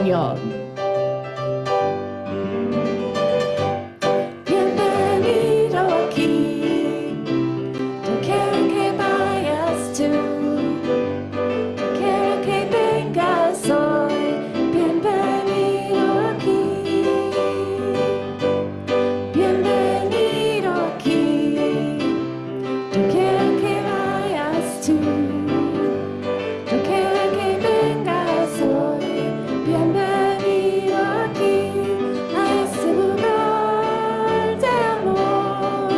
español. Bienvenido aquí, no quiero que vayas tú, no quiero que vengas hoy. Bienvenido aquí, bienvenido aquí, no quiero que vayas tú. No quiero que vengas hoy, bienvenido aquí, a este lugar de amor,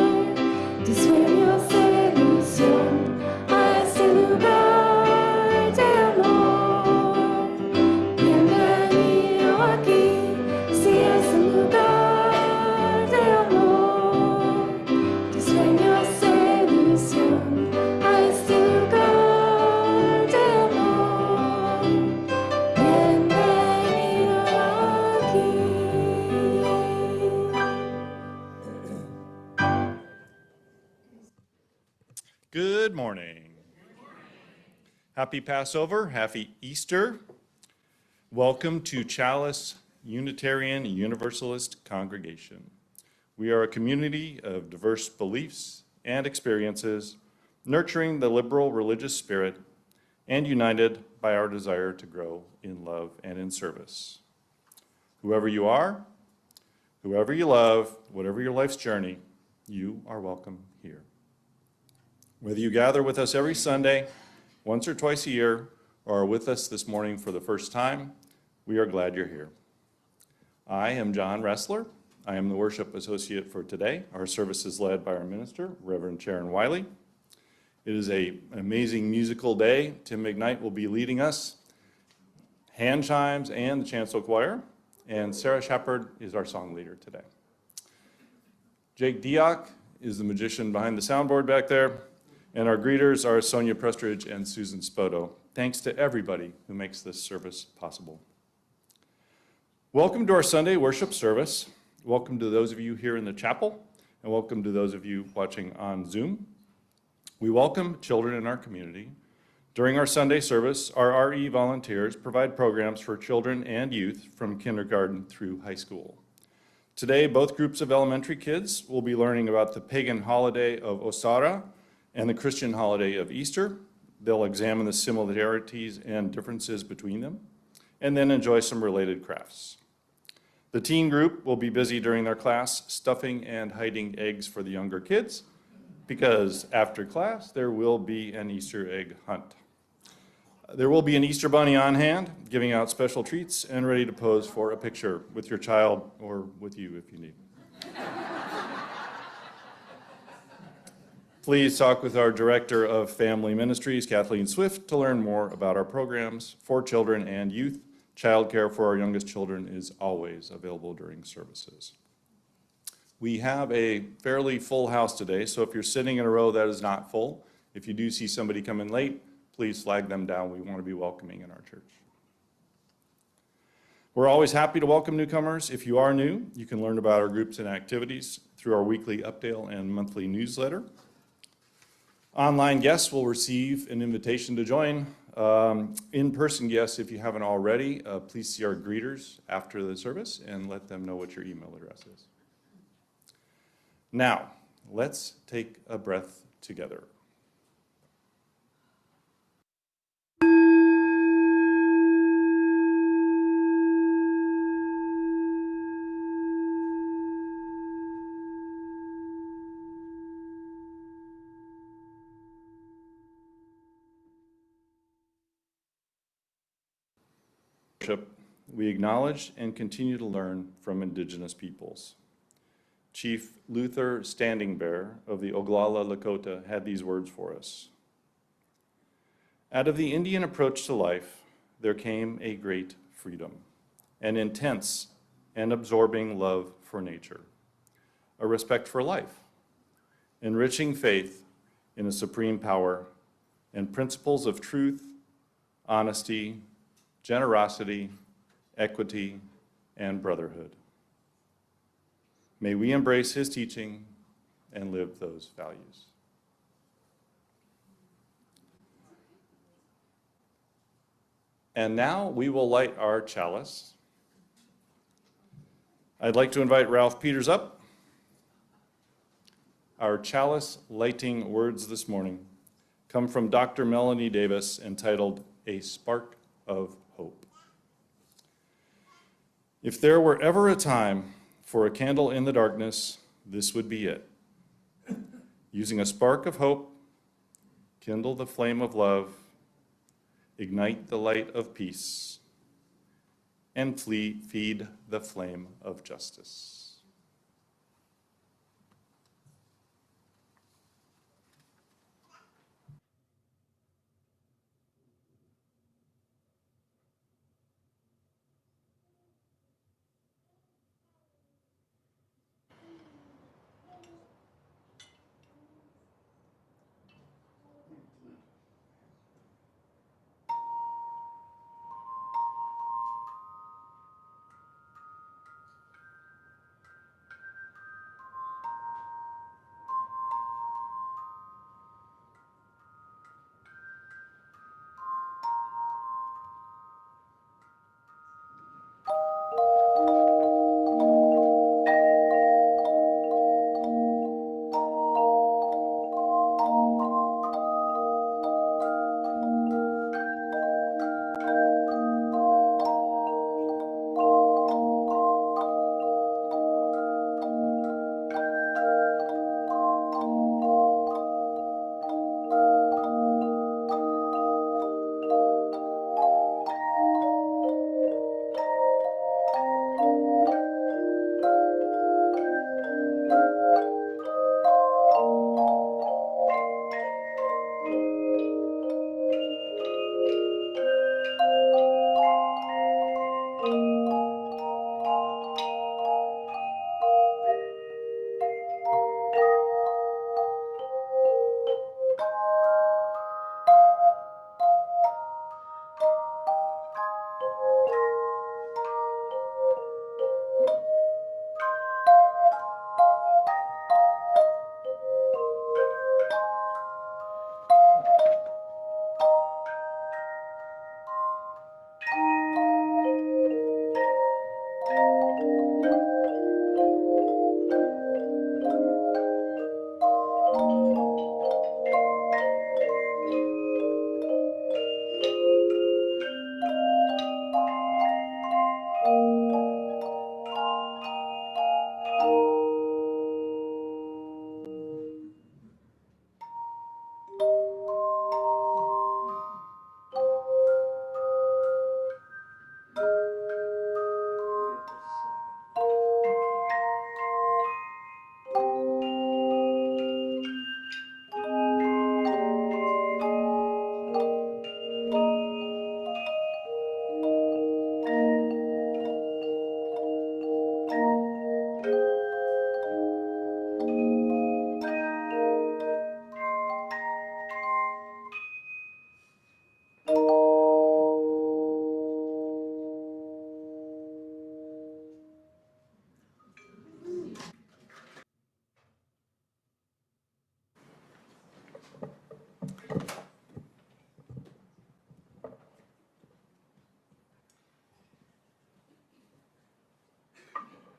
de sueños, de ilusión, a este lugar de amor. Bienvenido aquí, sí, a este lugar de amor, de sueños, de ilusión, a este lugar. Good morning. Happy Passover, happy Easter. Welcome to Chalice Unitarian Universalist Congregation. We are a community of diverse beliefs and experiences, nurturing the liberal religious spirit and united by our desire to grow in love and in service. Whoever you are, whoever you love, whatever your life's journey, you are welcome here. Whether you gather with us every Sunday, once or twice a year, or are with us this morning for the first time, we are glad you're here. I am John Ressler. I am the worship associate for today. Our service is led by our minister, Reverend Sharon Wylie. It is an amazing musical day. Tim McKnight will be leading us, hand chimes and the chancel choir, and Sarah Shepard is our song leader today. Jake Diock is the magician behind the soundboard back there. And our greeters are Sonia Prestridge and Susan Spoto. Thanks to everybody who makes this service possible. Welcome to our Sunday worship service. Welcome to those of you here in the chapel, and welcome to those of you watching on Zoom. We welcome children in our community. During our Sunday service, our RE volunteers provide programs for children and youth from kindergarten through high school. Today, both groups of elementary kids will be learning about the pagan holiday of Osara and the Christian holiday of Easter. They'll examine the similarities and differences between them, and then enjoy some related crafts. The teen group will be busy during their class stuffing and hiding eggs for the younger kids, because after class there will be an Easter egg hunt. There will be an Easter bunny on hand, giving out special treats and ready to pose for a picture with your child or with you if you need. Please talk with our Director of Family Ministries, Kathleen Swift, to learn more about our programs for children and youth. Childcare for our youngest children is always available during services. We have a fairly full house today, so if you're sitting in a row that is not full, if you do see somebody come in late, please flag them down. We want to be welcoming in our church. We're always happy to welcome newcomers. If you are new, you can learn about our groups and activities through our weekly update and monthly newsletter. Online guests will receive an invitation to join. In-person guests, if you haven't already, please see our greeters after the service and let them know what your email address is. Now, let's take a breath together. We acknowledge and continue to learn from Indigenous peoples. Chief Luther Standing Bear of the Oglala Lakota had these words for us. Out of the Indian approach to life, there came a great freedom, an intense and absorbing love for nature, a respect for life, enriching faith in a supreme power, and principles of truth, honesty, generosity, equity, and brotherhood. May we embrace his teaching and live those values. And now we will light our chalice. I'd like to invite Ralph Peters up. Our chalice lighting words this morning come from Dr. Melanie Davis, entitled A Spark of Hope. If there were ever a time for a candle in the darkness, this would be it. Using a spark of hope, kindle the flame of love, ignite the light of peace, and feed the flame of justice.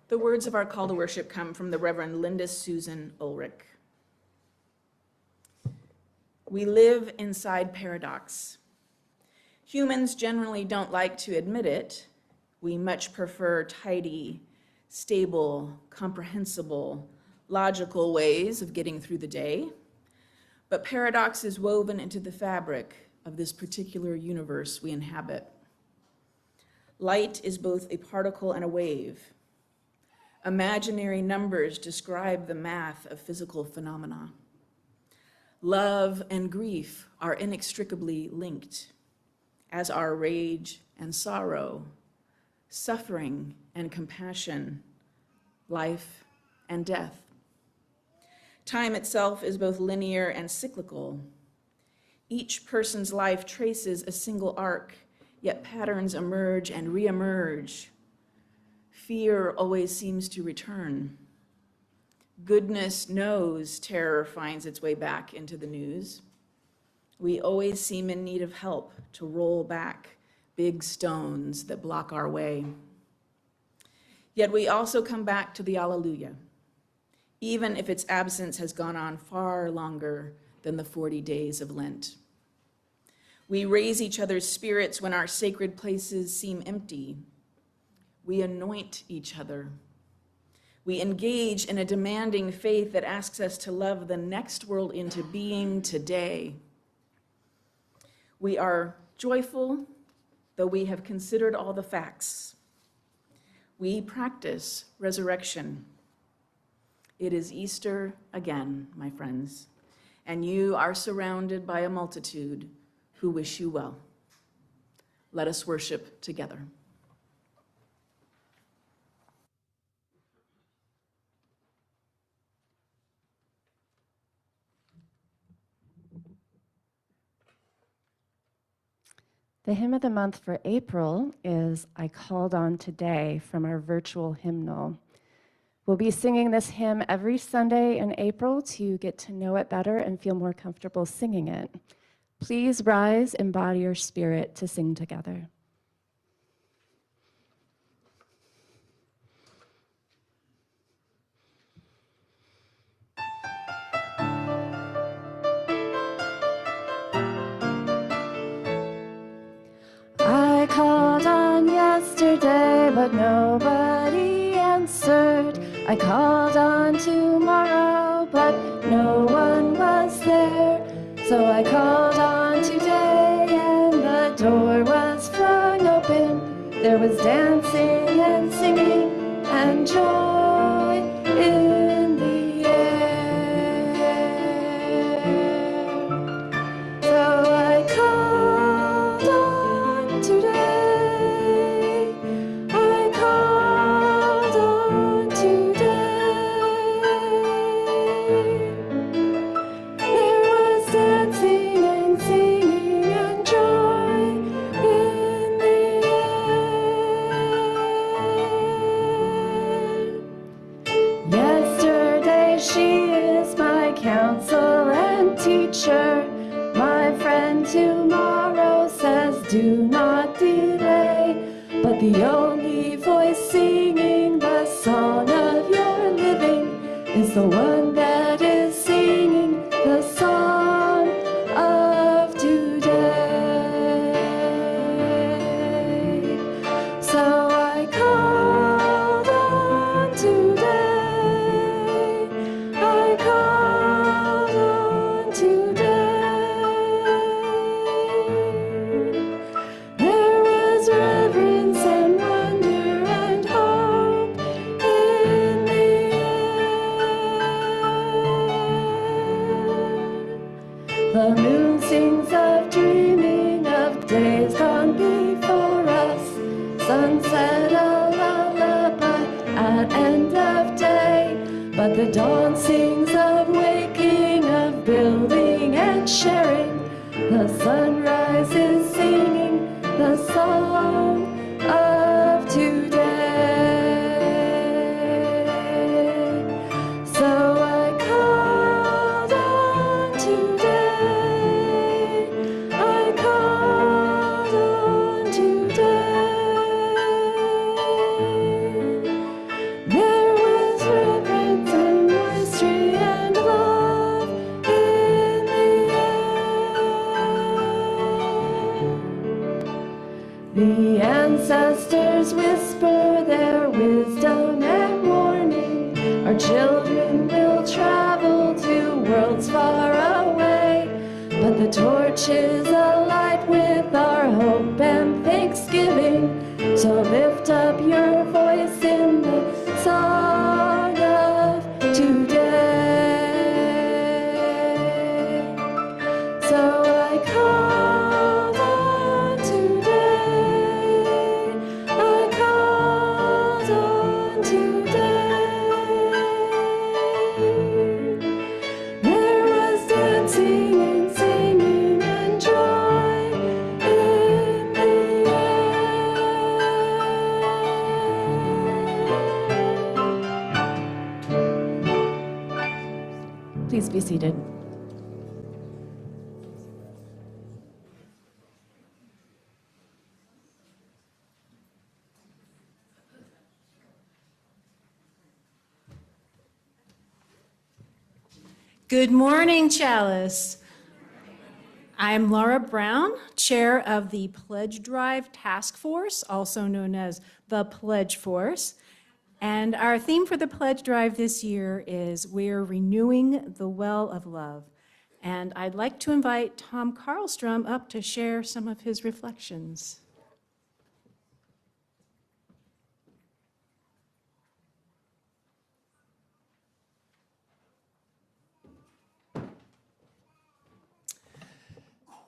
The words of our call to worship come from the Reverend Linda Susan Ulrich. We live inside paradox. Humans generally don't like to admit it. We much prefer tidy, stable, comprehensible, logical ways of getting through the day. But paradox is woven into the fabric of this particular universe we inhabit. Light is both a particle and a wave. Imaginary numbers describe the math of physical phenomena. Love and grief are inextricably linked, as are rage and sorrow, suffering and compassion, life and death. Time itself is both linear and cyclical. Each person's life traces a single arc, yet patterns emerge and reemerge. Fear always seems to return. Goodness knows terror finds its way back into the news. We always seem in need of help to roll back big stones that block our way. Yet we also come back to the Alleluia, even if its absence has gone on far longer than the 40 days of Lent. We raise each other's spirits when our sacred places seem empty. We anoint each other. We engage in a demanding faith that asks us to love the next world into being today. We are joyful, though we have considered all the facts. We practice resurrection. It is Easter again, my friends, and you are surrounded by a multitude who wish you well. Let us worship together. The hymn of the month for April is I Called On Today from our virtual hymnal. We'll be singing this hymn every Sunday in April to get to know it better and feel more comfortable singing it. Please rise and body your spirit to sing together. I called on yesterday, but nobody answered. I called on tomorrow, but no one was there. So I called on today, and the door was flung open. There was dancing and singing and joy in the air. So I called on today. I called on today. There was dancing and singing and joy in the air. Yesterday she is my counsel and teacher. My friend tomorrow says do not delay. But the only voice singing the song of your living is the one that is singing the song of today. So I called on today. I called on today. There was reverence and wonder and hope in the air. The moon sings of dreaming of days gone before us. Sunset a lullaby at end of day. But the dawn sings of waking, of building and sharing. The sunrise is singing the song of today. So I called on today. I called on today. There was reverence and mystery and love in the air. The ancestors whisper their wisdom and warning. Our children will travel to worlds far away. But the torch is alight with our hope and thanksgiving. So lift up your voice in the song of today. So I called on today. I called on today. There was dancing and singing and joy in the air. Please be seated. Good morning, Chalice. I'm Laura Brown, chair of the Pledge Drive Task Force, also known as the Pledge Force. And our theme for the Pledge Drive this year is We're Renewing the Well of Love. And I'd like to invite Tom Karlstrom up to share some of his reflections.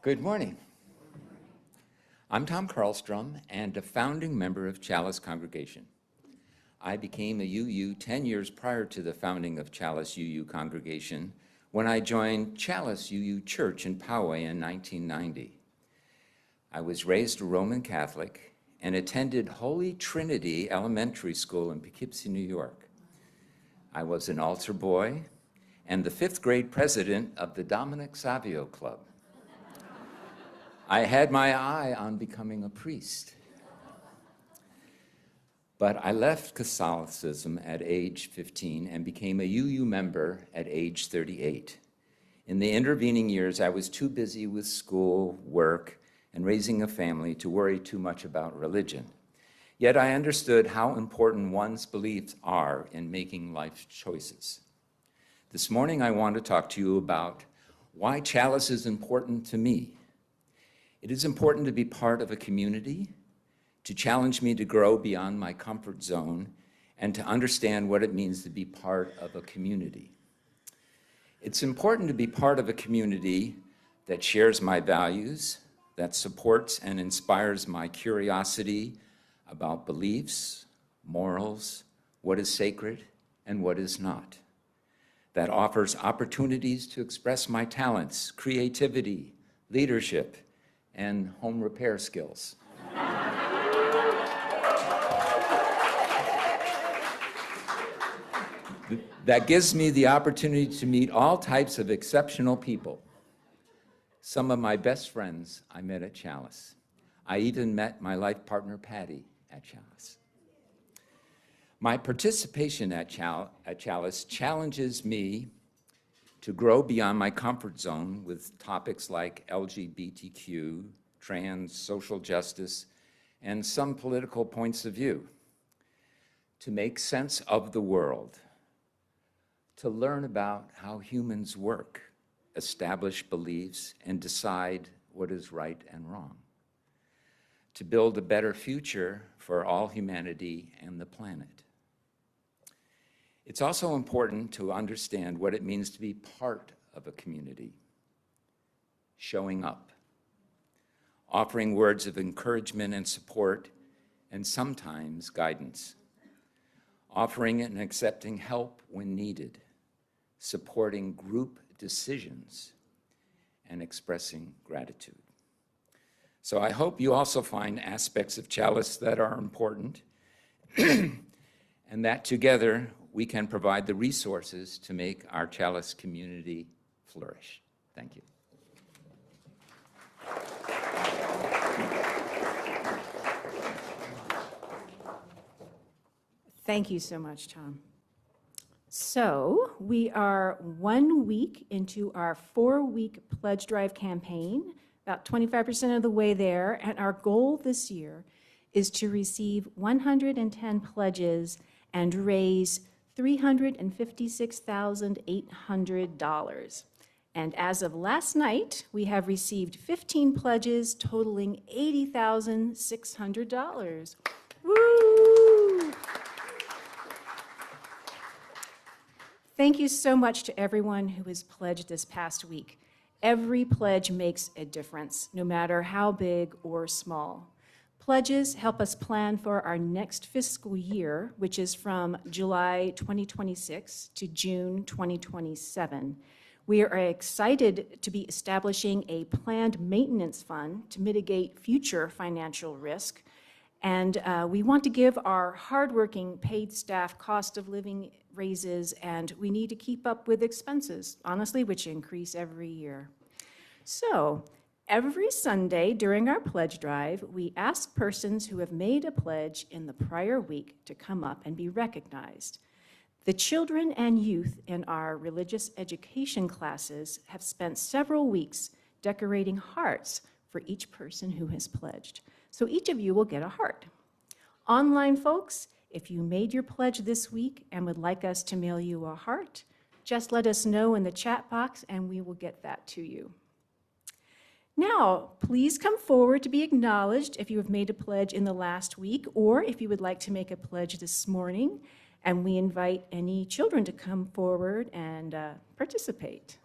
Good morning. I'm Tom Karlstrom and a founding member of Chalice Congregation. I became a UU 10 years prior to the founding of Chalice UU Congregation when I joined Chalice UU Church in Poway in 1990. I was raised a Roman Catholic and attended Holy Trinity Elementary School in Poughkeepsie, New York. I was an altar boy and the 5th grade president of the Dominic Savio Club. I had my eye on becoming a priest. But I left Catholicism at age 15 and became a UU member at age 38. In the intervening years, I was too busy with school, work, and raising a family to worry too much about religion. Yet I understood how important one's beliefs are in making life choices. This morning, I want to talk to you about why Chalice is important to me. It is important to be part of a community, to challenge me to grow beyond my comfort zone, and to understand what it means to be part of a community. It's important to be part of a community that shares my values, that supports and inspires my curiosity about beliefs, morals, what is sacred and what is not, that offers opportunities to express my talents, creativity, leadership, and home repair skills. That gives me the opportunity to meet all types of exceptional people. Some of my best friends I met at Chalice. I even met my life partner, Patty, at Chalice. My participation at Chalice challenges me to grow beyond my comfort zone with topics like LGBTQ, trans, social justice, and some political points of view, to make sense of the world, to learn about how humans work, establish beliefs, and decide what is right and wrong, to build a better future for all humanity and the planet. It's also important to understand what it means to be part of a community, showing up, offering words of encouragement and support, and sometimes guidance, offering and accepting help when needed, supporting group decisions, and expressing gratitude. So I hope you also find aspects of Chalice that are important, and that together we can provide the resources to make our Chalice community flourish. Thank you. Thank you so much, Tom. So we are 1 week into our 4-week Pledge Drive campaign, about 25% of the way there, and our goal this year is to receive 110 pledges and raise $356,800. And as of last night, we have received 15 pledges totaling $80,600. Woo! Thank you so much to everyone who has pledged this past week. Every pledge makes a difference, no matter how big or small. Pledges help us plan for our next fiscal year, which is from July 2026 to June 2027. We are excited to be establishing a planned maintenance fund to mitigate future financial risk. And we want to give our hardworking paid staff cost of living raises, and we need to keep up with expenses, honestly, which increase every year. So, every Sunday during our pledge drive, we ask persons who have made a pledge in the prior week to come up and be recognized. The children and youth in our religious education classes have spent several weeks decorating hearts for each person who has pledged. So each of you will get a heart. Online folks, if you made your pledge this week and would like us to mail you a heart, just let us know in the chat box and we will get that to you. Now, please come forward to be acknowledged if you have made a pledge in the last week or if you would like to make a pledge this morning. And we invite any children to come forward and participate.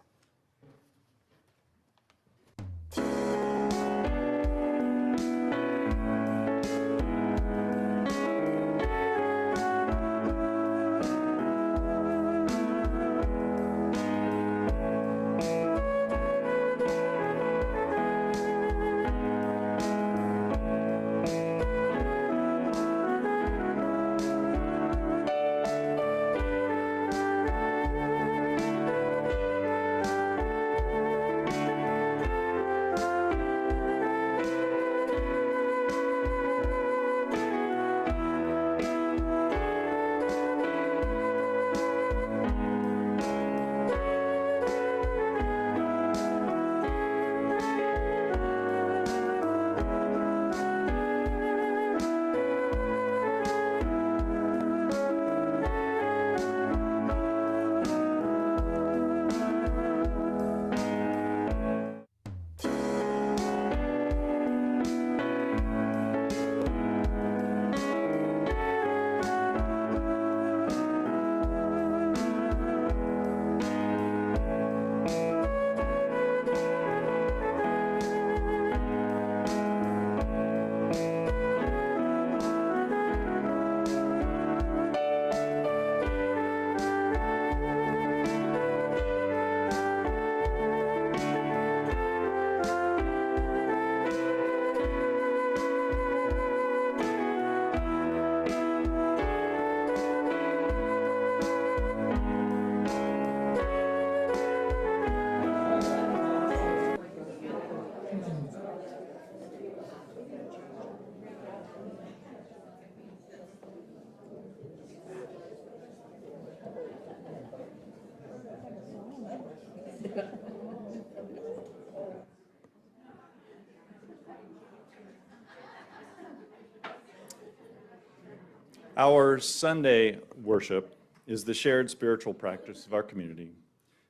Our Sunday worship is the shared spiritual practice of our community,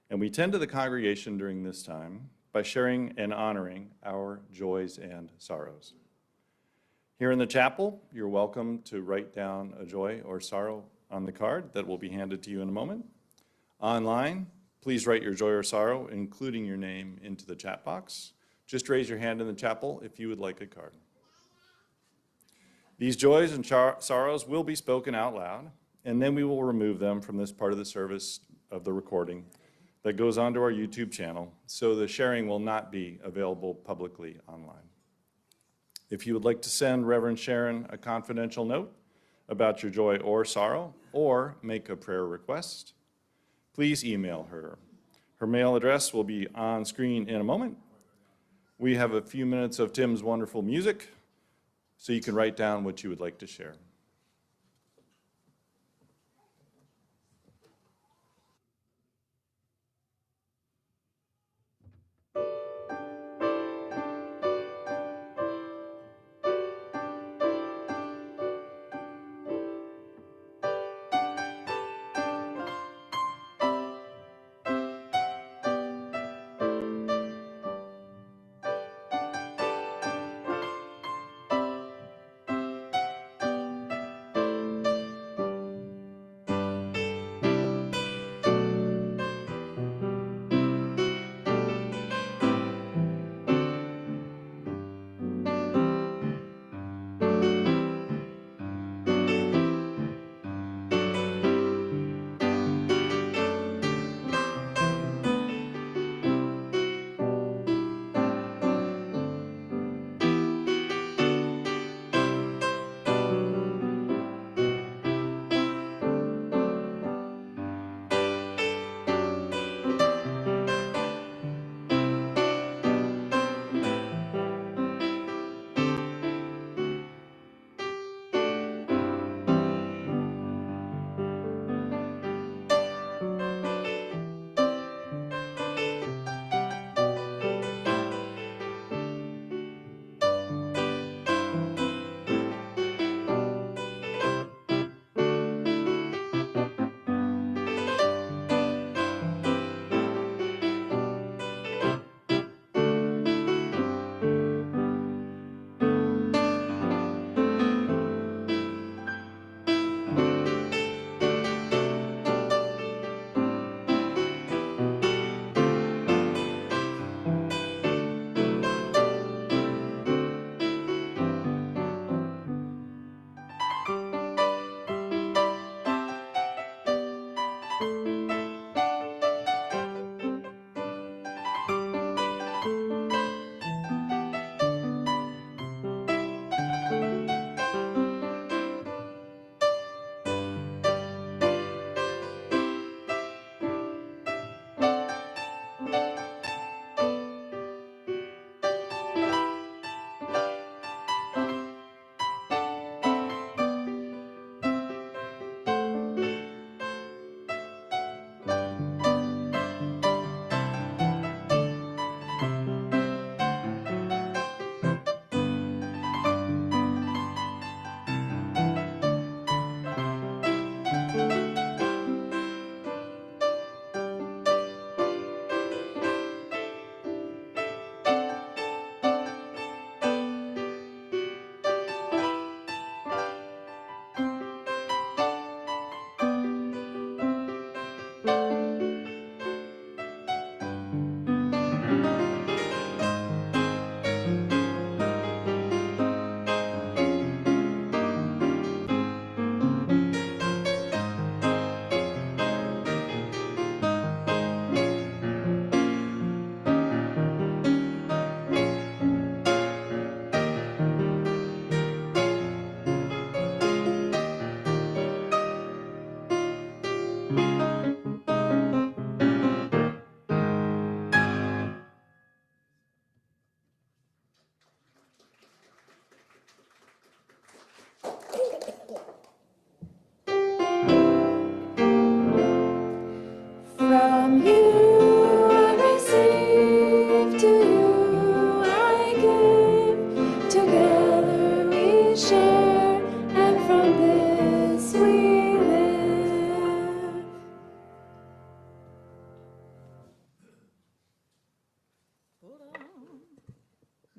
and we tend to the congregation during this time by sharing and honoring our joys and sorrows. Here in the chapel, you're welcome to write down a joy or sorrow on the card that will be handed to you in a moment. Online, please write your joy or sorrow, including your name, into the chat box. Just raise your hand in the chapel if you would like a card. These joys and sorrows will be spoken out loud, and then we will remove them from this part of the service of the recording that goes onto our YouTube channel, so the sharing will not be available publicly online. If you would like to send Reverend Sharon a confidential note about your joy or sorrow, or make a prayer request, please email her. Her mail address will be on screen in a moment. We have a few minutes of Tim's wonderful music, so you can write down what you would like to share.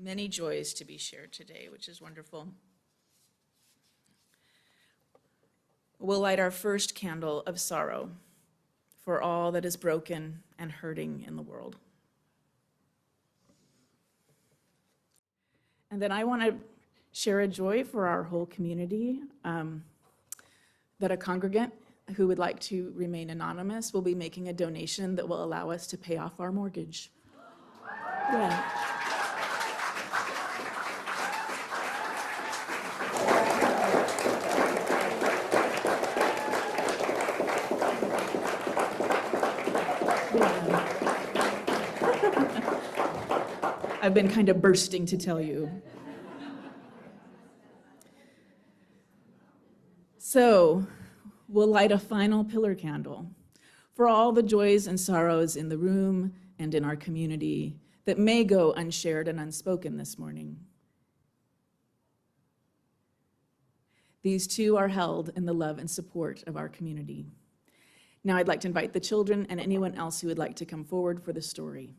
Many joys to be shared today, which is wonderful. We'll light our first candle of sorrow for all that is broken and hurting in the world. And then I want to share a joy for our whole community, that a congregant who would like to remain anonymous will be making a donation that will allow us to pay off our mortgage. Yeah. I've been kind of bursting to tell you. So, we'll light a final pillar candle for all the joys and sorrows in the room and in our community that may go unshared and unspoken this morning. These too are held in the love and support of our community. Now I'd like to invite the children and anyone else who would like to come forward for the story.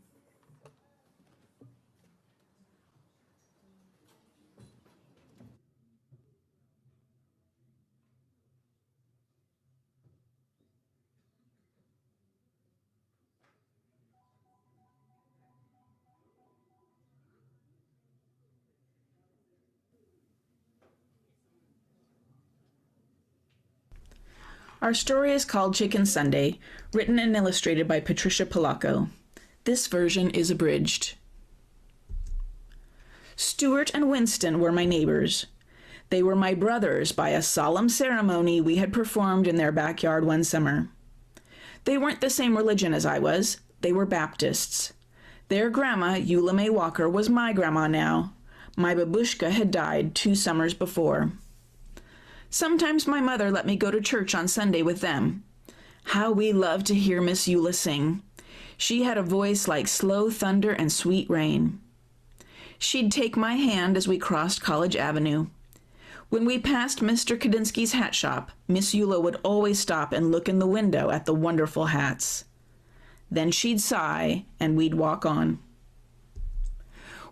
Our story is called Chicken Sunday, written and illustrated by Patricia Polacco. This version is abridged. Stuart and Winston were my neighbors. They were my brothers by a solemn ceremony we had performed in their backyard one summer. They weren't the same religion as I was. They were Baptists. Their grandma, Eula May Walker, was my grandma now. My babushka had died 2 summers before. Sometimes my mother let me go to church on Sunday with them. How we loved to hear Miss Eula sing. She had a voice like slow thunder and sweet rain. She'd take my hand as we crossed College Avenue. When we passed Mr. Kadinsky's hat shop, Miss Eula would always stop and look in the window at the wonderful hats. Then she'd sigh, and we'd walk on.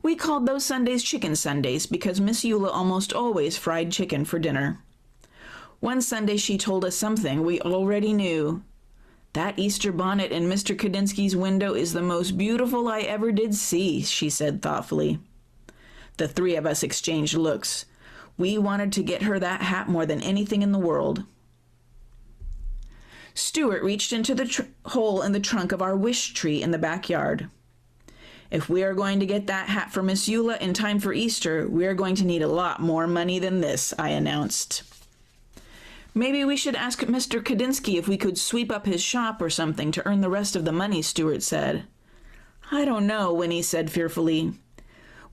We called those Sundays Chicken Sundays because Miss Eula almost always fried chicken for dinner. One Sunday she told us something we already knew. That Easter bonnet in Mr. Kadinsky's window is the most beautiful I ever did see, she said thoughtfully. The 3 of us exchanged looks. We wanted to get her that hat more than anything in the world. Stuart reached into the hole in the trunk of our wish tree in the backyard. If we are going to get that hat for Miss Eula in time for Easter, we are going to need a lot more money than this, I announced. Maybe we should ask Mr. Kadinsky if we could sweep up his shop or something to earn the rest of the money, Stuart said. I don't know, Winnie said fearfully.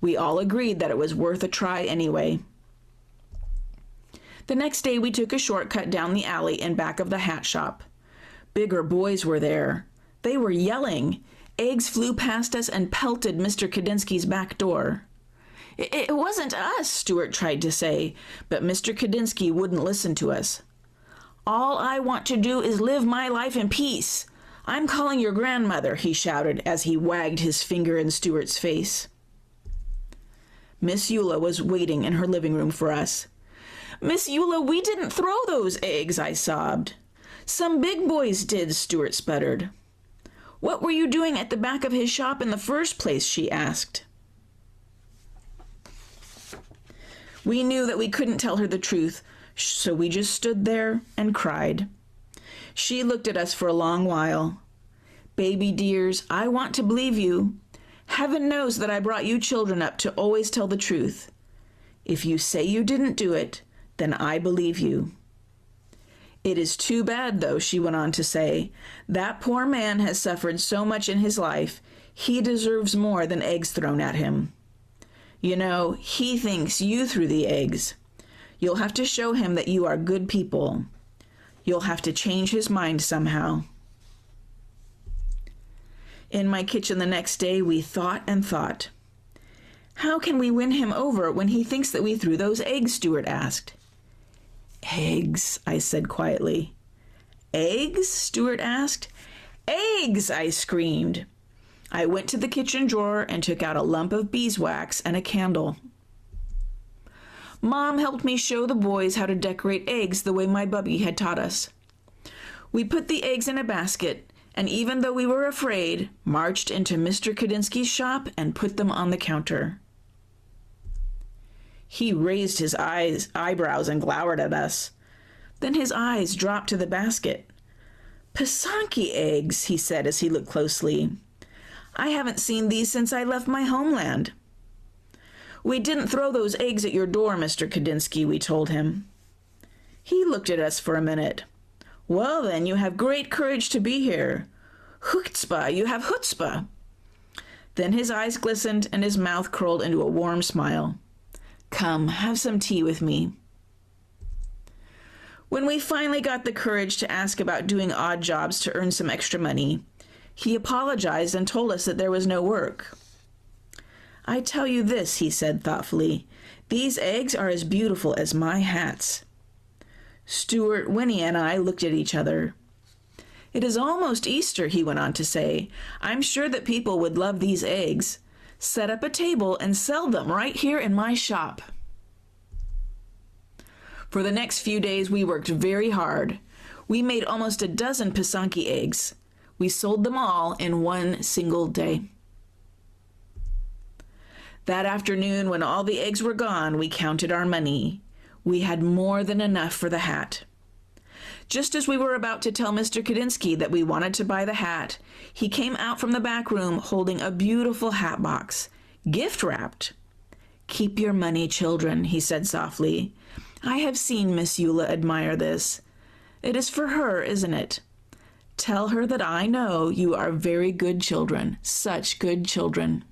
We all agreed that it was worth a try anyway. The next day we took a shortcut down the alley in back of the hat shop. Bigger boys were there. They were yelling. Eggs flew past us and pelted Mr. Kadinsky's back door. It wasn't us, Stuart tried to say, but Mr. Kadinsky wouldn't listen to us. All I want to do is live my life in peace. I'm calling your grandmother, he shouted as he wagged his finger in Stuart's face. Miss Eula was waiting in her living room for us. Miss Eula, we didn't throw those eggs, I sobbed. Some big boys did, Stuart sputtered. What were you doing at the back of his shop in the first place, she asked. We knew that we couldn't tell her the truth, so we just stood there and cried. She looked at us for a long while. Baby dears, I want to believe you. Heaven knows that I brought you children up to always tell the truth. If you say you didn't do it, then I believe you. It is too bad, though, she went on to say. That poor man has suffered so much in his life, he deserves more than eggs thrown at him. You know, he thinks you threw the eggs. You'll have to show him that you are good people. You'll have to change his mind somehow. In my kitchen the next day, we thought and thought. How can we win him over when he thinks that we threw those eggs, Stuart asked. Eggs, I said quietly. Eggs? Stuart asked. Eggs, I screamed. I went to the kitchen drawer and took out a lump of beeswax and a candle. Mom helped me show the boys how to decorate eggs the way my bubby had taught us. We put the eggs in a basket, and even though we were afraid, marched into Mr. Kadinsky's shop and put them on the counter. He raised his eyebrows and glowered at us. Then his eyes dropped to the basket. "Pisanki eggs," he said as he looked closely. "I haven't seen these since I left my homeland." "We didn't throw those eggs at your door, Mr. Kadinsky," we told him. He looked at us for a minute. "Well, then, you have great courage to be here. Chutzpah, you have chutzpah." Then his eyes glistened and his mouth curled into a warm smile. "Come, have some tea with me." When we finally got the courage to ask about doing odd jobs to earn some extra money, he apologized and told us that there was no work. "I tell you this," he said thoughtfully, "these eggs are as beautiful as my hats." Stuart, Winnie, and I looked at each other. "It is almost Easter," he went on to say. "I'm sure that people would love these eggs. Set up a table and sell them right here in my shop." For the next few days, we worked very hard. We made almost a dozen Pisanki eggs. We sold them all in one single day. That afternoon, when all the eggs were gone, we counted our money. We had more than enough for the hat. Just as we were about to tell Mr. Kadinsky that we wanted to buy the hat, he came out from the back room holding a beautiful hat box, gift-wrapped. "Keep your money, children," he said softly. "I have seen Miss Eula admire this. It is for her, isn't it? Tell her that I know you are very good children, such good children."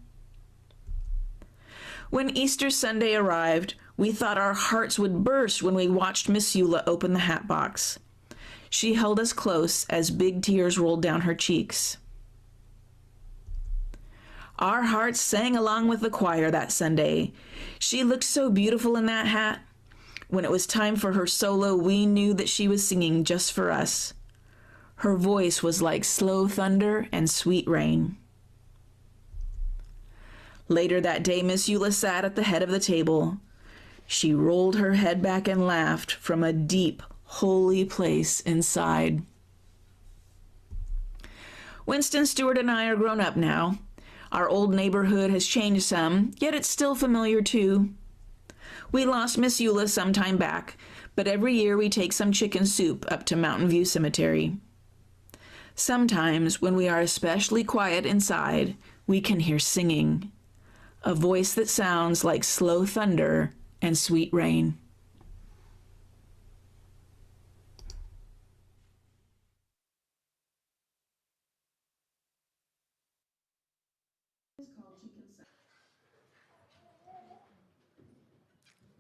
When Easter Sunday arrived, we thought our hearts would burst when we watched Miss Eula open the hat box. She held us close as big tears rolled down her cheeks. Our hearts sang along with the choir that Sunday. She looked so beautiful in that hat. When it was time for her solo, we knew that she was singing just for us. Her voice was like slow thunder and sweet rain. Later that day, Miss Eula sat at the head of the table. She rolled her head back and laughed from a deep, holy place inside. Winston, Stewart, and I are grown up now. Our old neighborhood has changed some, yet it's still familiar too. We lost Miss Eula some time back, but every year we take some chicken soup up to Mountain View Cemetery. Sometimes, when we are especially quiet inside, we can hear singing, a voice that sounds like slow thunder and sweet rain.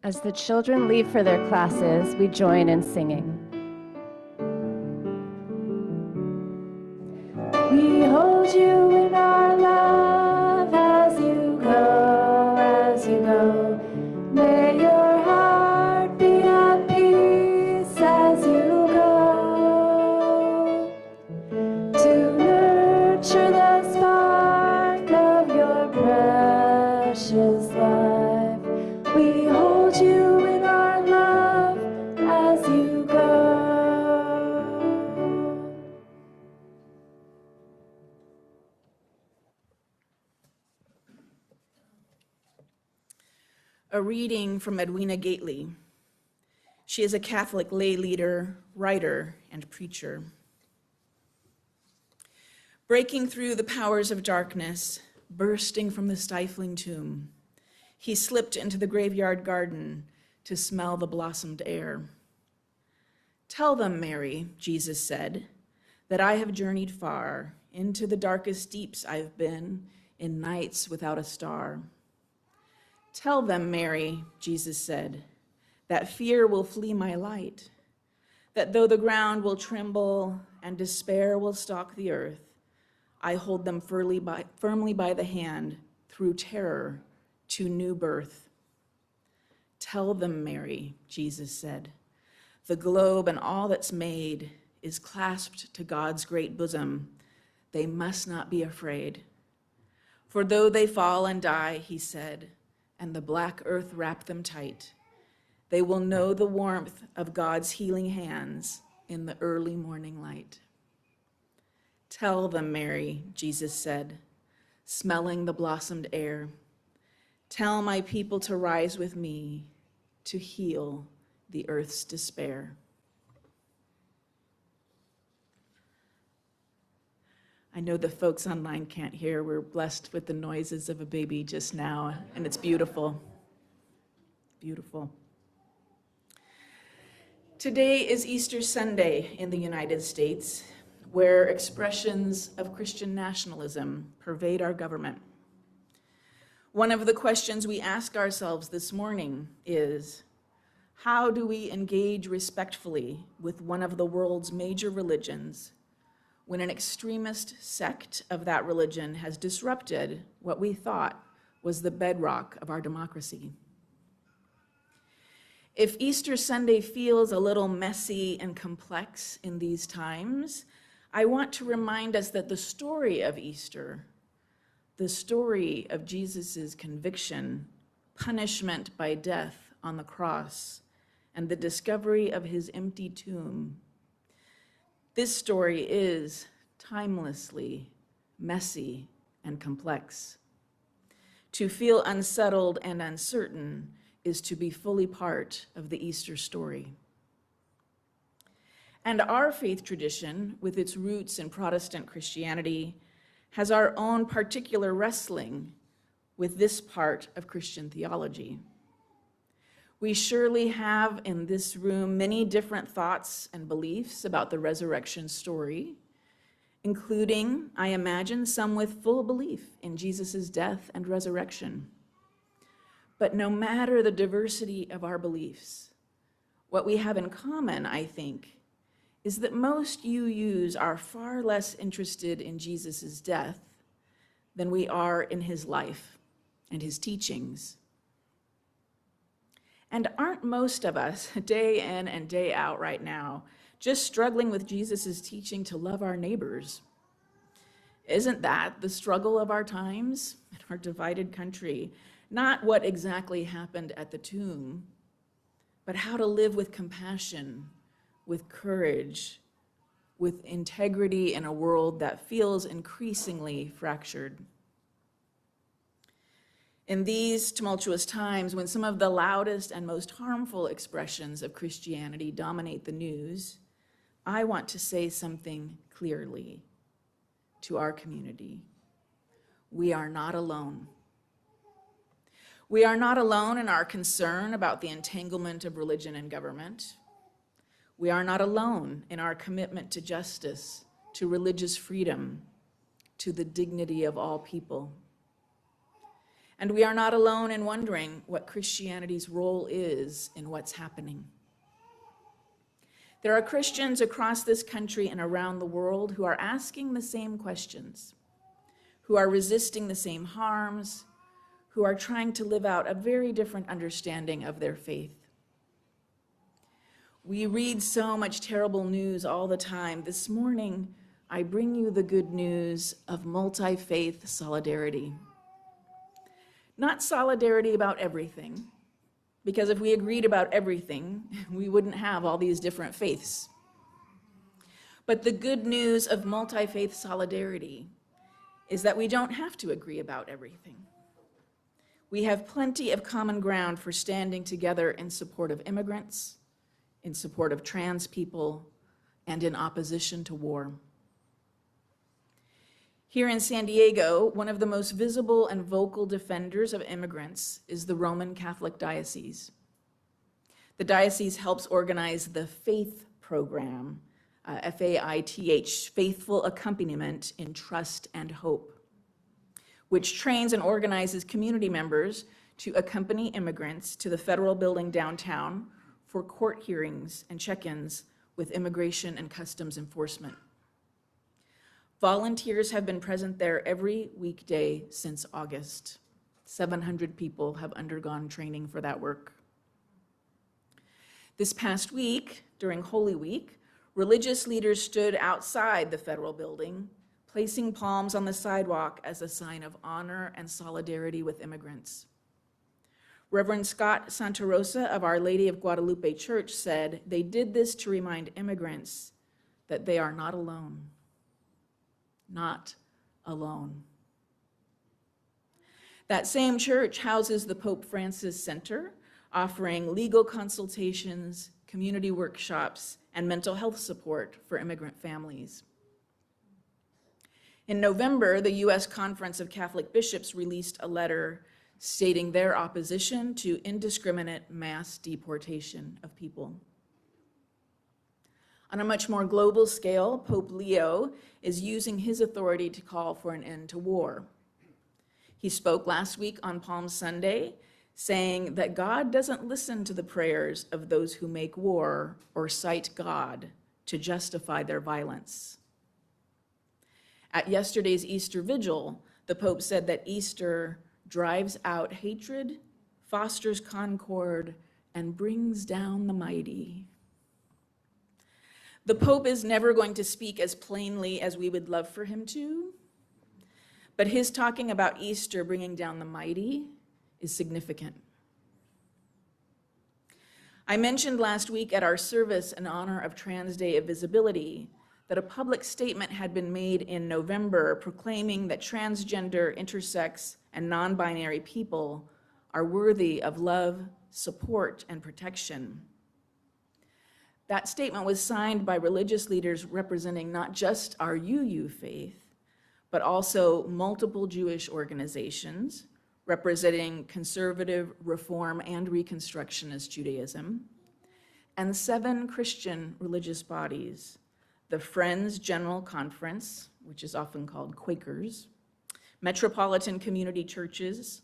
As the children leave for their classes, we join in singing. We hold you in our love as you go. May your heart be at peace as you go. To nurture the spark of your precious life, we hold you in our love as you go. A reading from Edwina Gately. She is a Catholic lay leader, writer, and preacher. Breaking through the powers of darkness, bursting from the stifling tomb, he slipped into the graveyard garden to smell the blossomed air. "Tell them, Mary," Jesus said, "that I have journeyed far. Into the darkest deeps I've been, in nights without a star. Tell them, Mary," Jesus said, "that fear will flee my light, that though the ground will tremble and despair will stalk the earth, I hold them firmly by the hand through terror to new birth. Tell them, Mary," Jesus said, "the globe and all that's made is clasped to God's great bosom. They must not be afraid. For though they fall and die, he said, and the black earth wrap them tight, they will know the warmth of God's healing hands in the early morning light. Tell them, Mary, Jesus said, smelling the blossomed air. Tell my people to rise with me to heal the earth's despair. I know the folks online can't hear. We're blessed with the noises of a baby just now, and it's beautiful. Beautiful. Today is Easter Sunday in the United States, where expressions of Christian nationalism pervade our government. One of the questions we ask ourselves this morning is, how do we engage respectfully with one of the world's major religions when an extremist sect of that religion has disrupted what we thought was the bedrock of our democracy? If Easter Sunday feels a little messy and complex in these times, I want to remind us that the story of Easter, the story of Jesus' conviction, punishment by death on the cross, and the discovery of his empty tomb, this story is timelessly messy and complex. To feel unsettled and uncertain is to be fully part of the Easter story. And our faith tradition, with its roots in Protestant Christianity, has our own particular wrestling with this part of Christian theology. We surely have in this room many different thoughts and beliefs about the resurrection story, including, I imagine, some with full belief in Jesus' death and resurrection. But no matter the diversity of our beliefs, what we have in common, I think, is that most UUs are far less interested in Jesus' death than we are in his life and his teachings. And aren't most of us, day in and day out right now, just struggling with Jesus' teaching to love our neighbors? Isn't that the struggle of our times in our divided country? Not what exactly happened at the tomb, but how to live with compassion, with courage, with integrity in a world that feels increasingly fractured. In these tumultuous times, when some of the loudest and most harmful expressions of Christianity dominate the news, I want to say something clearly to our community. We are not alone. We are not alone in our concern about the entanglement of religion and government. We are not alone in our commitment to justice, to religious freedom, to the dignity of all people. And we are not alone in wondering what Christianity's role is in what's happening. There are Christians across this country and around the world who are asking the same questions, who are resisting the same harms, who are trying to live out a very different understanding of their faith. We read so much terrible news all the time. This morning, I bring you the good news of multi-faith solidarity. Not solidarity about everything, because if we agreed about everything, we wouldn't have all these different faiths. But the good news of multi-faith solidarity is that we don't have to agree about everything. We have plenty of common ground for standing together in support of immigrants, in support of trans people, and in opposition to war. Here in San Diego, one of the most visible and vocal defenders of immigrants is the Roman Catholic Diocese. The diocese helps organize the FAITH program, F-A-I-T-H, Faithful Accompaniment in Trust and Hope, which trains and organizes community members to accompany immigrants to the federal building downtown for court hearings and check-ins with immigration and customs enforcement. Volunteers have been present there every weekday since August. 700 people have undergone training for that work. This past week, during Holy Week, religious leaders stood outside the federal building, placing palms on the sidewalk as a sign of honor and solidarity with immigrants. Reverend Scott Santarosa of Our Lady of Guadalupe Church said they did this to remind immigrants that they are not alone. Not alone. That same church houses the Pope Francis Center, offering legal consultations, community workshops, and mental health support for immigrant families. In November, the U.S. Conference of Catholic Bishops released a letter stating their opposition to indiscriminate mass deportation of people. On a much more global scale, Pope Leo is using his authority to call for an end to war. He spoke last week on Palm Sunday, saying that God doesn't listen to the prayers of those who make war or cite God to justify their violence. At yesterday's Easter Vigil, the Pope said that Easter drives out hatred, fosters concord, and brings down the mighty. The Pope is never going to speak as plainly as we would love for him to, but his talking about Easter bringing down the mighty is significant. I mentioned last week at our service in honor of Trans Day of Visibility that a public statement had been made in November proclaiming that transgender, intersex, and non-binary people are worthy of love, support, and protection. That statement was signed by religious leaders representing not just our UU faith, but also multiple Jewish organizations representing conservative, reform, and Reconstructionist Judaism, and 7 Christian religious bodies: the Friends General Conference, which is often called Quakers, Metropolitan Community Churches,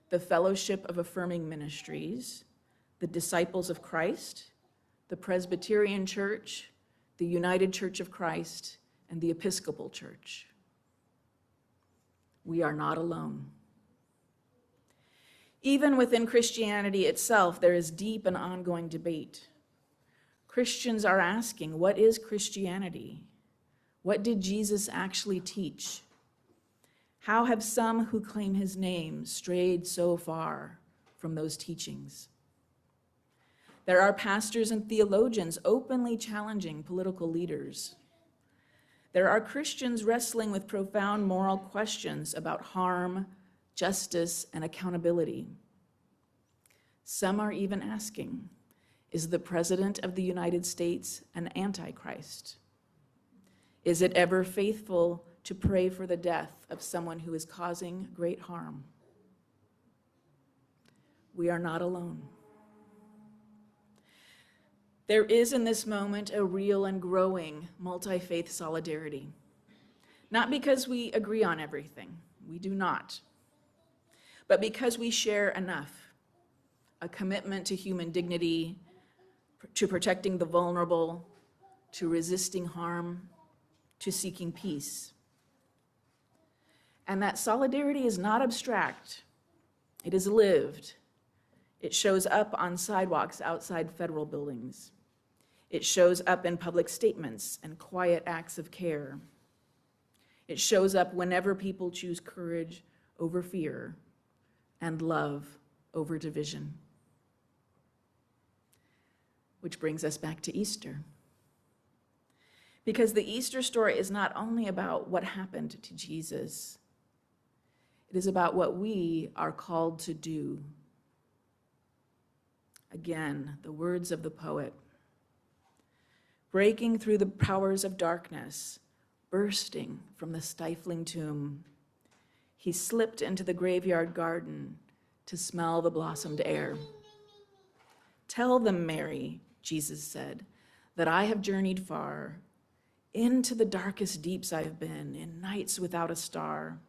the Fellowship of Affirming Ministries, the Disciples of Christ, the Presbyterian Church, the United Church of Christ, and the Episcopal Church. We are not alone. Even within Christianity itself, there is deep and ongoing debate. Christians are asking, what is Christianity? What did Jesus actually teach? How have some who claim his name strayed so far from those teachings? There are pastors and theologians openly challenging political leaders. There are Christians wrestling with profound moral questions about harm, justice, and accountability. Some are even asking, is the President of the United States an antichrist? Is it ever faithful to pray for the death of someone who is causing great harm? We are not alone. There is in this moment a real and growing multi-faith solidarity. Not because we agree on everything, we do not, but because we share enough: a commitment to human dignity, to protecting the vulnerable, to resisting harm, to seeking peace. And that solidarity is not abstract. It is lived. It shows up on sidewalks outside federal buildings. It shows up in public statements and quiet acts of care. It shows up whenever people choose courage over fear and love over division. Which brings us back to Easter. Because the Easter story is not only about what happened to Jesus, it is about what we are called to do. Again, the words of the poet: breaking through the powers of darkness, bursting from the stifling tomb, he slipped into the graveyard garden to smell the blossomed air. Tell them, Mary, Jesus said, that I have journeyed far. Into the darkest deeps I've been, in nights without a star.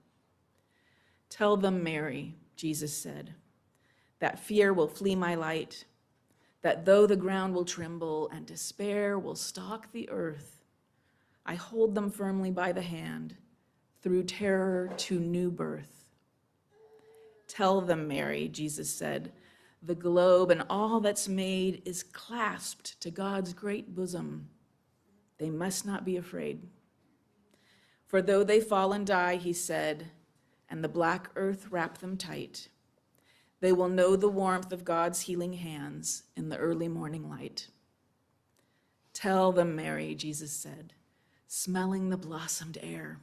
Tell them, Mary, Jesus said, that fear will flee my light, that though the ground will tremble and despair will stalk the earth, I hold them firmly by the hand through terror to new birth. Tell them, Mary, Jesus said, the globe and all that's made is clasped to God's great bosom. They must not be afraid. For though they fall and die, he said, and the black earth wrap them tight, they will know the warmth of God's healing hands in the early morning light. Tell them, Mary, Jesus said, smelling the blossomed air.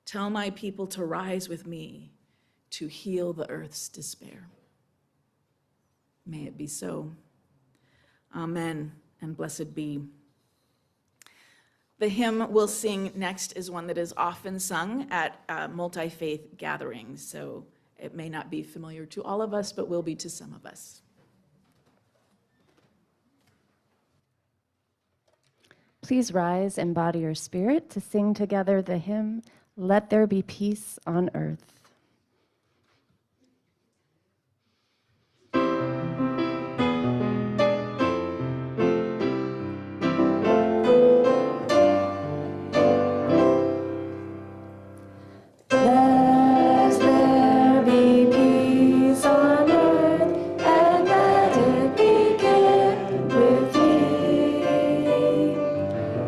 Tell my people to rise with me to heal the earth's despair. May it be so. Amen, and blessed be. The hymn we'll sing next is one that is often sung at multi-faith gatherings, so it may not be familiar to all of us, but will be to some of us. Please rise and body your spirit to sing together the hymn, Let There Be Peace on Earth. Let there be peace on earth, and let it begin with me.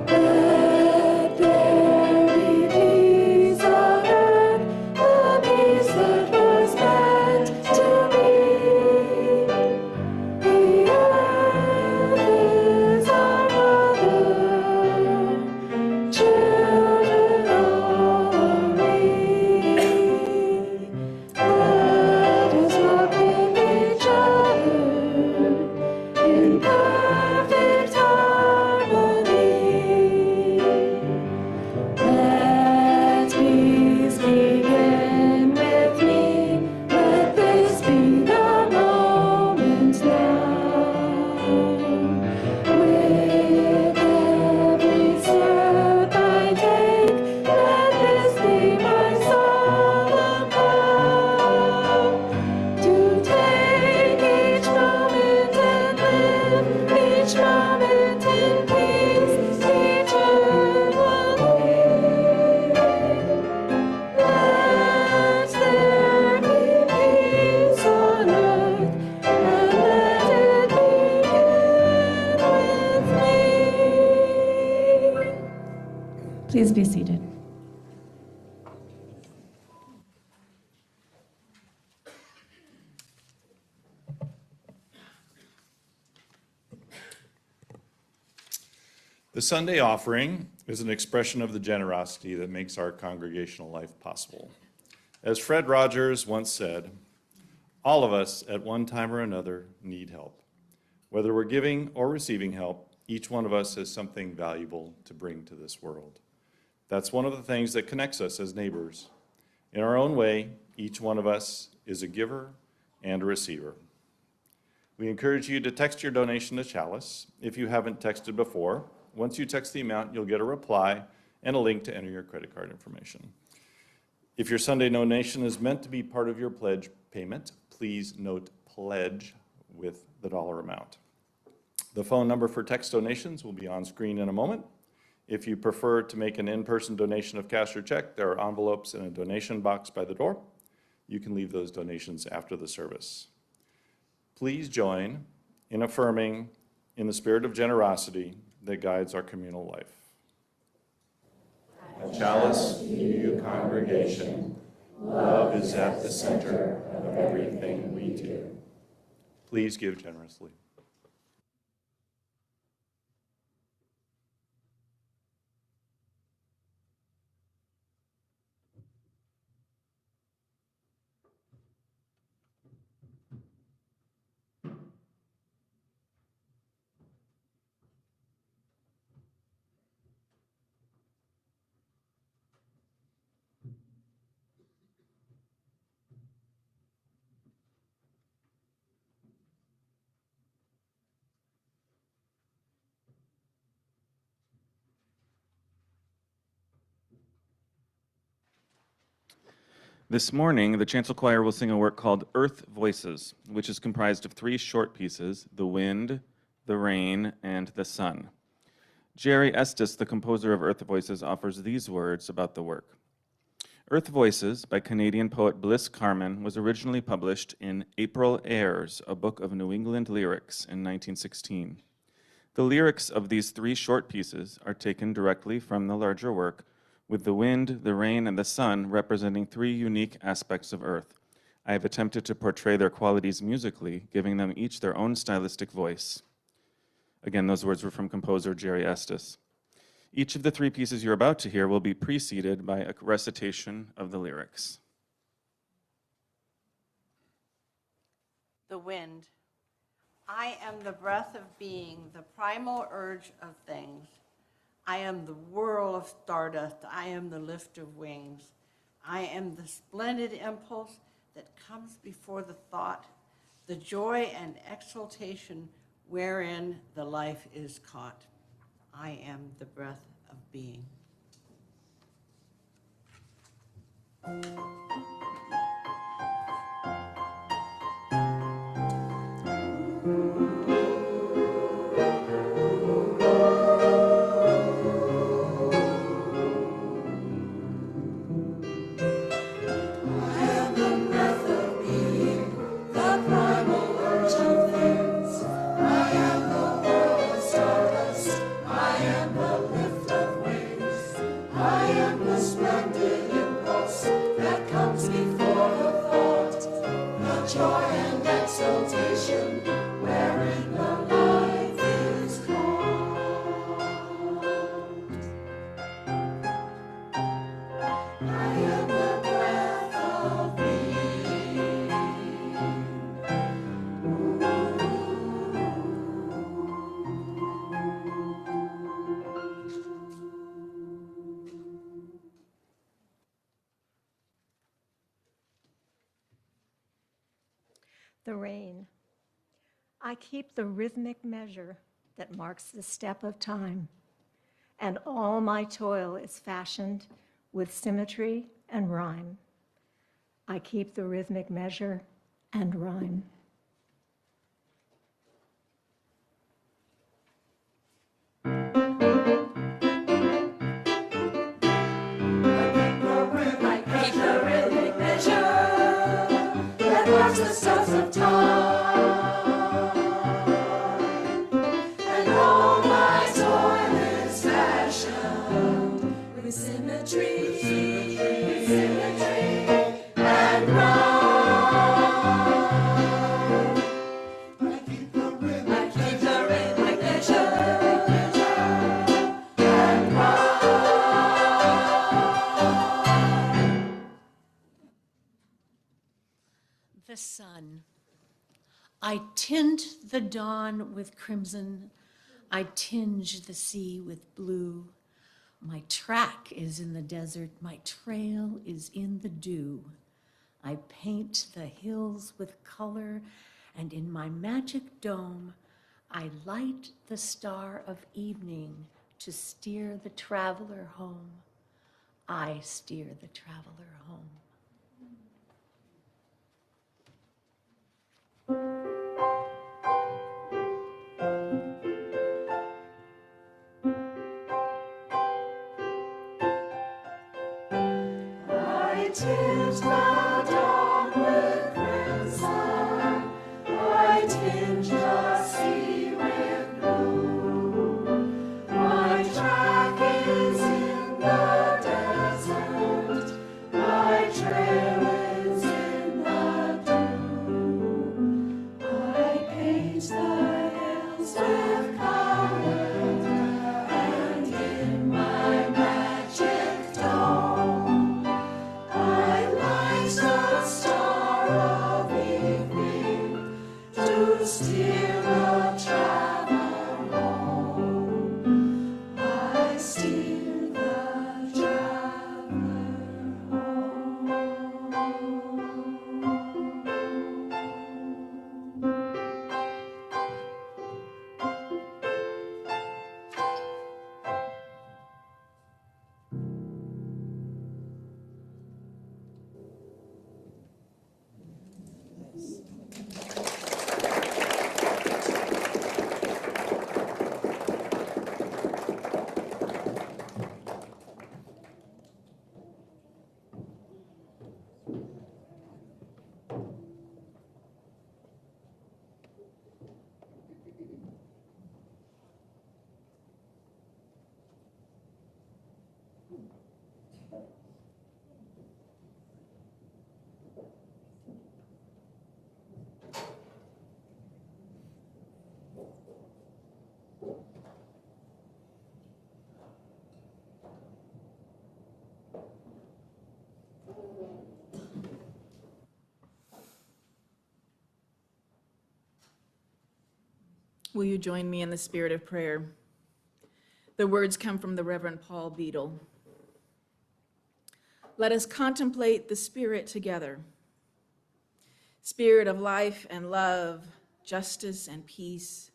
Let there be peace on earth, the peace that was meant to be. The earth is our mother, children all are we. Let us walk with each other in perfect harmony. Let peace begin with me. Let this be the moment now. With every step I take, let this be my solemn vow. To take each moment and live each moment in peace eternally. Let there be peace on earth, and let it begin with me. Please be seated. The Sunday offering is an expression of the generosity that makes our congregational life possible. As Fred Rogers once said, all of us at one time or another need help. Whether we're giving or receiving help, each one of us has something valuable to bring to this world. That's one of the things that connects us as neighbors. In our own way, each one of us is a giver and a receiver. We encourage you to text your donation to Chalice if you haven't texted before. Once you text the amount, you'll get a reply and a link to enter your credit card information. If your Sunday donation is meant to be part of your pledge payment, please note pledge with the dollar amount. The phone number for text donations will be on screen in a moment. If you prefer to make an in-person donation of cash or check, there are envelopes in a donation box by the door. You can leave those donations after the service. Please join in affirming in the spirit of generosity that guides our communal life. A chalice to you, congregation. Love is at the center of everything we do. Please give generously. This morning, the Chancel Choir will sing a work called Earth Voices, which is comprised of 3 short pieces, The Wind, the Rain, and the Sun. Jerry Estes, the composer of Earth Voices, offers these words about the work. Earth Voices by Canadian poet Bliss Carman was originally published in April Airs, a book of New England lyrics in 1916. The lyrics of these 3 short pieces are taken directly from the larger work, with the wind, the rain, and the sun representing three unique aspects of Earth. I have attempted to portray their qualities musically, giving them each their own stylistic voice. Again, those words were from composer Jerry Estes. Each of the three pieces you're about to hear will be preceded by a recitation of the lyrics. The wind. I am the breath of being, the primal urge of things. I am the whirl of stardust. I am the lift of wings. I am the splendid impulse that comes before the thought, the joy and exultation wherein the life is caught. I am the breath of being. The rain. I keep the rhythmic measure that marks the step of time, and all my toil is fashioned with symmetry and rhyme. I keep the rhythmic measure and rhyme. The steps of time, and all my toil is fashioned with symmetry, and rhyme. I keep the rhythmic measure, and rhyme. The sun. I tint the dawn with crimson. I tinge the sea with blue. My track is in the desert. My trail is in the dew. I paint the hills with color, and in my magic dome, I light the star of evening to steer the traveler home. I steer the traveler home. I tinge the dawn with crimson, I tinge the sea with blue. My track is in the desert, my trail is in the dew. I paint the hills with color, and in my magic dome I light the Will you join me in the spirit of prayer? The words come from the Reverend Paul Beadle. Let us contemplate the Spirit together. Spirit of life and love, justice and peace.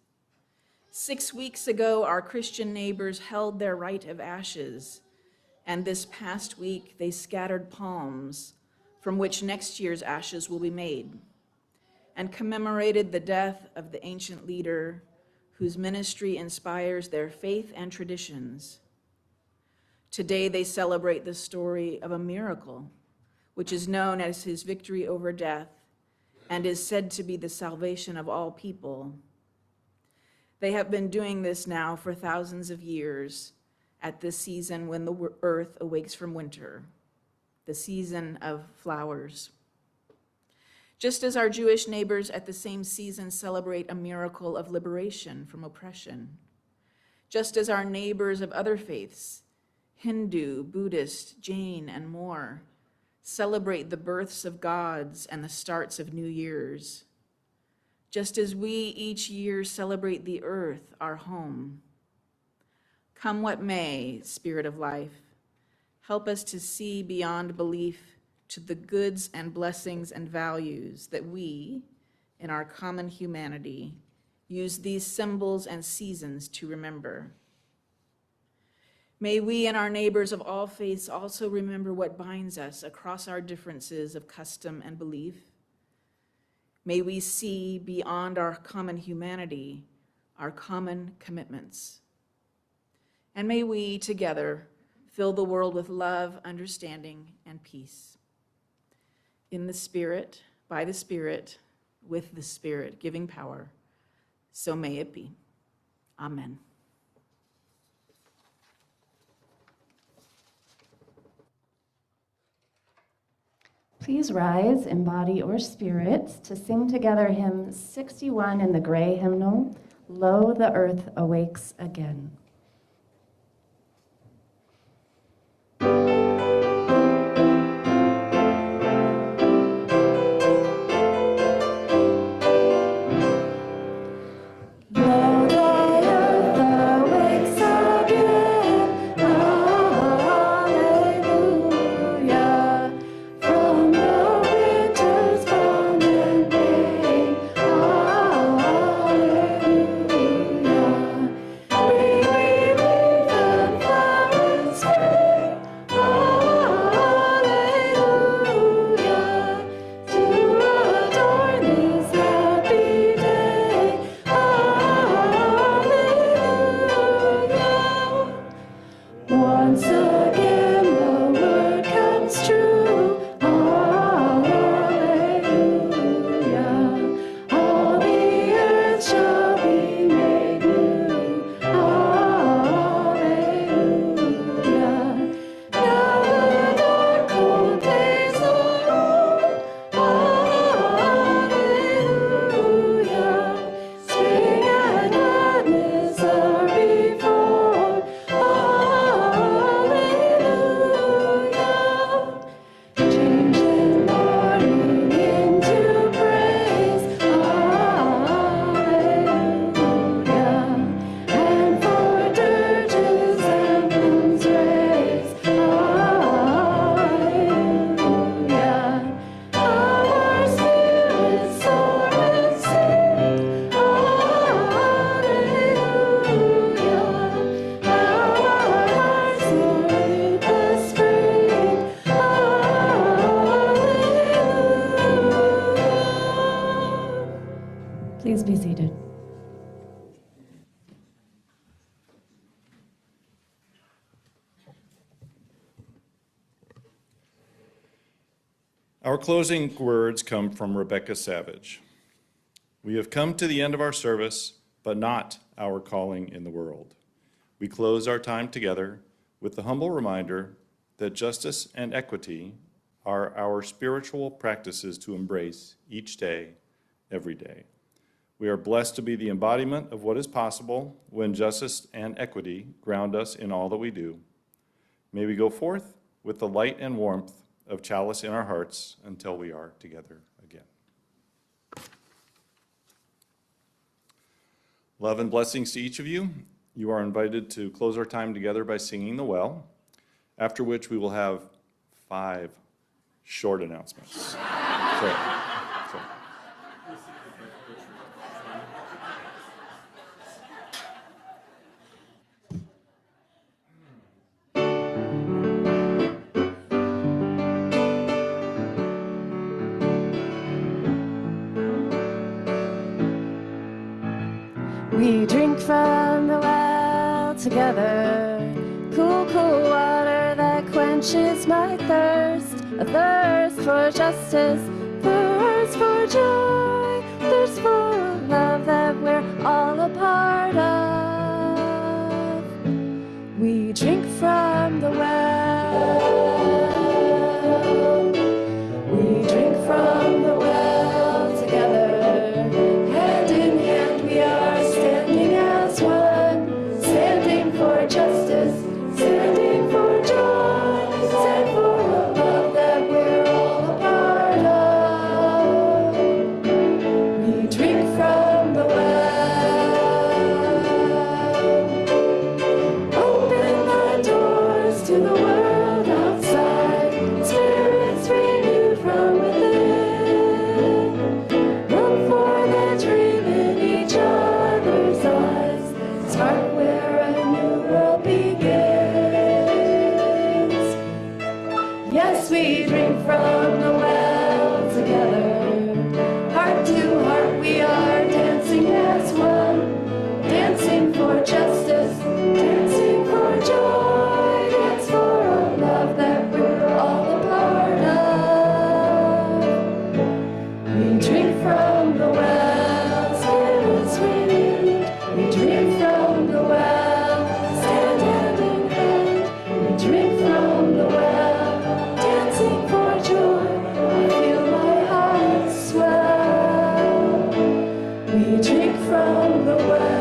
6 weeks ago, our Christian neighbors held their rite of ashes, and this past week they scattered palms from which next year's ashes will be made, and commemorated the death of the ancient leader whose ministry inspires their faith and traditions. Today they celebrate the story of a miracle, which is known as his victory over death and is said to be the salvation of all people. They have been doing this now for thousands of years at this season when the earth awakes from winter, the season of flowers. Just as our Jewish neighbors at the same season celebrate a miracle of liberation from oppression, just as our neighbors of other faiths, Hindu, Buddhist, Jain, and more, celebrate the births of gods and the starts of new years, just as we each year celebrate the earth, our home. Come what may, Spirit of life, help us to see beyond belief to the goods and blessings and values that we, in our common humanity, use these symbols and seasons to remember. May we and our neighbors of all faiths also remember what binds us across our differences of custom and belief. May we see beyond our common humanity, our common commitments. And may we together fill the world with love, understanding, and peace. In the Spirit, by the Spirit, with the Spirit, giving power, so may it be. Amen. Please rise in body or spirit to sing together hymn 61 in the gray hymnal, Lo, the Earth Awakes Again. Please be seated. Our closing words come from Rebecca Savage. We have come to the end of our service, but not our calling in the world. We close our time together with the humble reminder that justice and equity are our spiritual practices to embrace each day, every day. We are blessed to be the embodiment of what is possible when justice and equity ground us in all that we do. May we go forth with the light and warmth of Chalice in our hearts until we are together again. Love and blessings to each of you. You are invited to close our time together by singing the well, after which we will have 5 short announcements. So. We drink from the well together, cool, cool water that quenches my thirst, a thirst for justice, thirst for joy, thirst for love that we're all a part of. We drink from the well. We drink from the well together. Hand in hand we are standing as one, standing for justice, standing for joy, stand for a love that we're all a part of. We drink from the well. Open the doors to the world outside, spirits renewed from within. Look for the dream in each other's eyes, start where a new world begins. Yes, we drink from the well together, heart to heart we are dancing as one, dancing for justice, dancing for joy, dance for a love that we're all a part of. We drink from the well, spirits renewed. We drink from the well, stand hand in hand. We drink from the well, dancing for joy. I feel my heart swell. We drink from the well.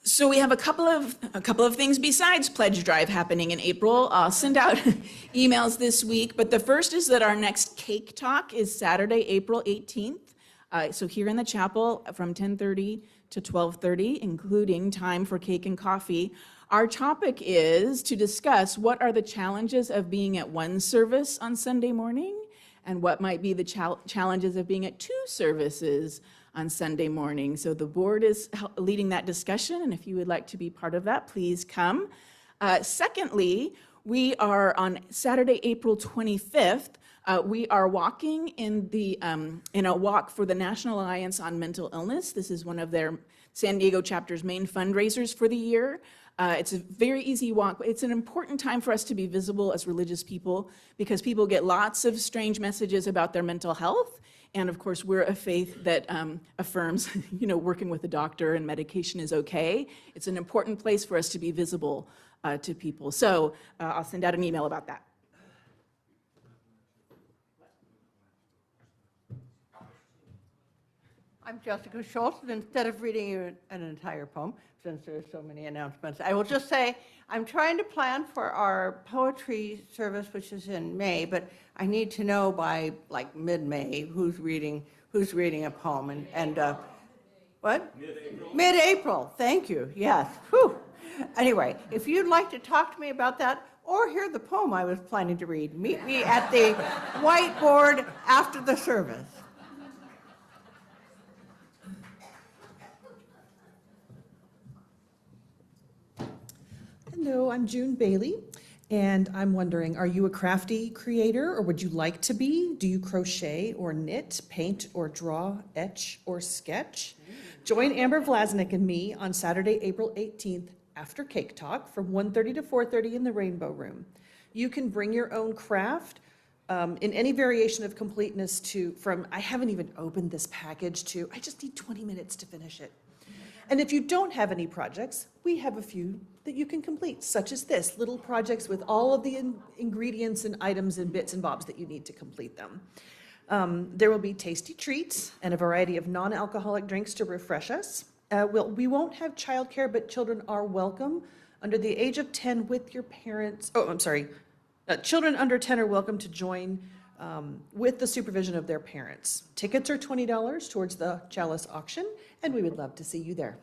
So we have a couple of things besides Pledge Drive happening in April. I'll send out emails this week, but the first is that our next Cake Talk is Saturday, April 18th. So here in the chapel from 10:30 to 12:30, including time for cake and coffee. Our topic is to discuss what are the challenges of being at one service on Sunday morning and what might be the challenges of being at 2 services on Sunday morning. So the board is leading that discussion, and if you would like to be part of that, please come. Secondly, we are on Saturday, April 25th. We are walking in a walk for the National Alliance on Mental Illness. This is one of their San Diego chapter's main fundraisers for the year. It's a very easy walk. It's an important time for us to be visible as religious people because people get lots of strange messages about their mental health. And of course, we're a faith that affirms, working with a doctor and medication is okay. It's an important place for us to be visible to people. So I'll send out an email about that. I'm Jessica Schultz, and instead of reading you an entire poem, since there's so many announcements, I will just say I'm trying to plan for our poetry service, which is in May, but I need to know by like mid-May who's reading a poem and what? Mid-April. Mid-April. Thank you. Yes. Whew. Anyway, if you'd like to talk to me about that or hear the poem I was planning to read, meet me at the whiteboard after the service. Hello, I'm June Bailey, and I'm wondering, are you a crafty creator, or would you like to be? Do you crochet or knit, paint or draw, etch or sketch? Join Amber Vlasnik and me on Saturday, April 18th after Cake Talk from 1:30 to 4:30 in the Rainbow Room. You can bring your own craft in any variation of completeness from I haven't even opened this package to I just need 20 minutes to finish it. And if you don't have any projects, we have a few that you can complete, such as this, little projects with all of the ingredients and items and bits and bobs that you need to complete them. There will be tasty treats and a variety of non-alcoholic drinks to refresh us. We won't have childcare, but children are welcome under the age of 10 with your parents. Oh, I'm sorry. Children under 10 are welcome to join with the supervision of their parents. Tickets are $20 towards the Chalice auction, and we would love to see you there.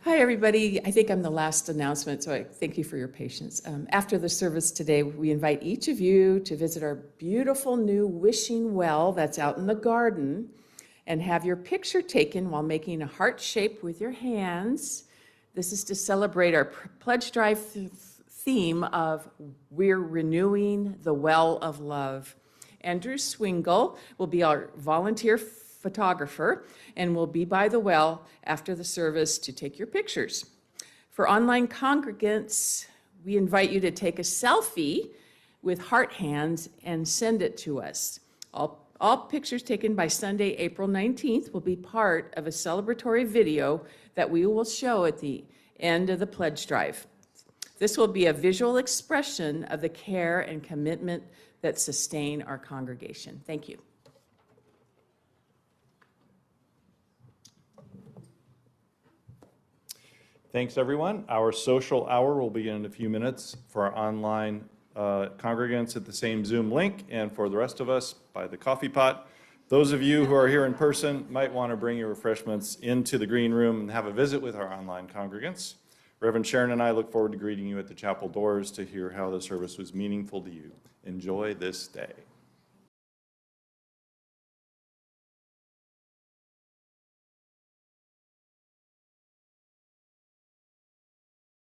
Hi, everybody. I think I'm the last announcement, so I thank you for your patience. After the service today, we invite each of you to visit our beautiful new wishing well that's out in the garden and have your picture taken while making a heart shape with your hands. This is to celebrate our pledge drive theme of We're Renewing the Well of Love. Andrew Swingle will be our volunteer photographer and will be by the well after the service to take your pictures. For online congregants, we invite you to take a selfie with heart hands and send it to us. All pictures taken by Sunday, April 19th will be part of a celebratory video that we will show at the end of the pledge drive. This will be a visual expression of the care and commitment that sustain our congregation. Thank you. Thanks, everyone. Our social hour will begin in a few minutes for our online congregants at the same Zoom link, and for the rest of us by the coffee pot. Those of you who are here in person might want to bring your refreshments into the green room and have a visit with our online congregants. Reverend Sharon and I look forward to greeting you at the chapel doors to hear how the service was meaningful to you. Enjoy this day.